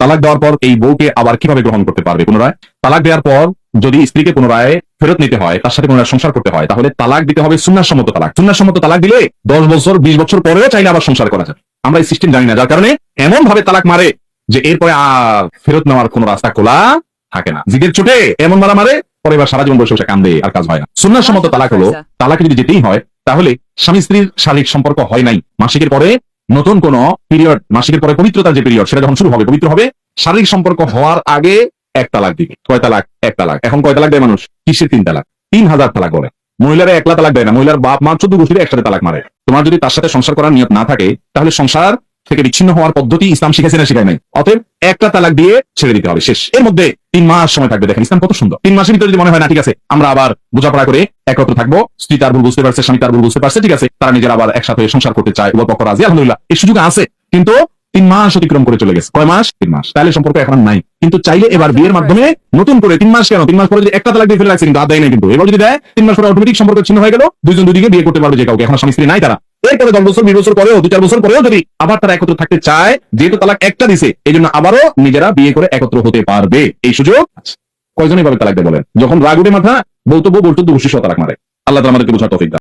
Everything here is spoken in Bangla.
তালাক দেওয়ার পর এই বউকে আবার কিভাবে গ্রহণ করতে পারবে পুনরায়? তালাক দেওয়ার পর যদি স্ত্রীকে পুনরায় ফেরত নিতে হয়, তার সাথে পুনরায় সংসার করতে হয়, তাহলে তালাক দিতে হবে সুন্নাহসম্মত তালাক। সুন্নাহসম্মত তালাক দিলে 10 বছর 20 বছর পরেও চাইলে আবার সংসার করা যাবে। আমরা এই সিস্টেম জানি না, যার কারণে এমন ভাবে তালাক মারে যে এরপরে আর ফেরত নেওয়ার কোন রাস্তা খোলা থাকে না। জিদের চোটে এমন মারা মারে, পরে এবার সারা জীবন বসে বসে কান্দে, আর কাজ হয় না। সুন্নাহসম্মত তালাক হলো, তালাকে যদি যেতেই হয় তাহলে স্বামী স্ত্রীর শারীরিক সম্পর্ক হয় নাই, মাসিকের পরে নতুন কোন পিরিয়ড, মাসিকের পরে পবিত্রতার যে পিরিয়ড সেটা যখন শুরু হবে, পবিত্র হবে, শারীরিক সম্পর্ক হওয়ার আগে এক তালাক দিবে। কয় তালাক? এক তালাক। এখন কয় তালাক দেয় মানুষ? কিসের 3 তালাক? 3000 তালাক বলে। মহিলারা একলা তালাক দেয় না, মহিলার বাপ মা 14 গোষ্ঠীর একসাথে তালাক মারে। তোমার যদি তার সাথে সংসার করার নিয়ত না থাকে, তাহলে সংসার থেকে বিচ্ছিন্ন হওয়ার পদ্ধতি ইসলাম শিখেছে না শিখায় নাই? অতএব একটা তালাক দিয়ে ছেড়ে দিতে হবে, শেষ। এর মধ্যে 3 মাস সময় থাকবে। দেখেন ইসলাম কত সুন্দর। 3 মাসের ভিতরে যদি মনে হয় না ঠিক আছে আমরা আবার বোঝাপড়া করে একত্র থাকবো, স্ত্রী তার ভুল বুঝতে পারছে, স্বামী তার ভুল বুঝতে পারছে, ঠিক আছে, তারা নিজেরা আবার একসাথে সংসার করতে চায়, উভয় পক্ষ রাজি, আলহামদুলিল্লাহ, এই সুযোগ আছে। কিন্তু 3 মাস অতিক্রম করে চলে গেছে। কয় মাস? 3 মাস। তাহলে সম্পর্ক এখন নাই। কিন্তু চাইলে এবার বিয়ের মাধ্যমে নতুন করে 3 মাস কেন, 3 মাস পরে যদি একটা তালাক দিয়ে ফেলে রাখছে, কিন্তু দেয় নাই, কিন্তু এবার যদি দেয় 3 মাস পরে অটোমেটিক সম্পর্ক ছিন্ন হয়ে গেল, দুইজন দুদিকে বিয়ে করতে পারবে যে কাউকে, এখন স্বামী স্ত্রী নাই তারা। এরপরে 10 বছর 20 বছর পরেও, 2-4 বছর পরেও যদি আবার তারা একত্র থাকতে চায়, যেহেতু তালাক একটা দিছে, এই জন্য আবারও নিজেরা বিয়ে করে একত্র হতে পারবে, এই সুযোগ আছে। কয়জনই ভাবে তালাক দেয় বলেন? যখন রাগ উঠে মাথা, বলতো বলতো দুশি তালাক মারে। আল্লাহ তাআলা আমাদেরকে বোঝার তৌফিক দান।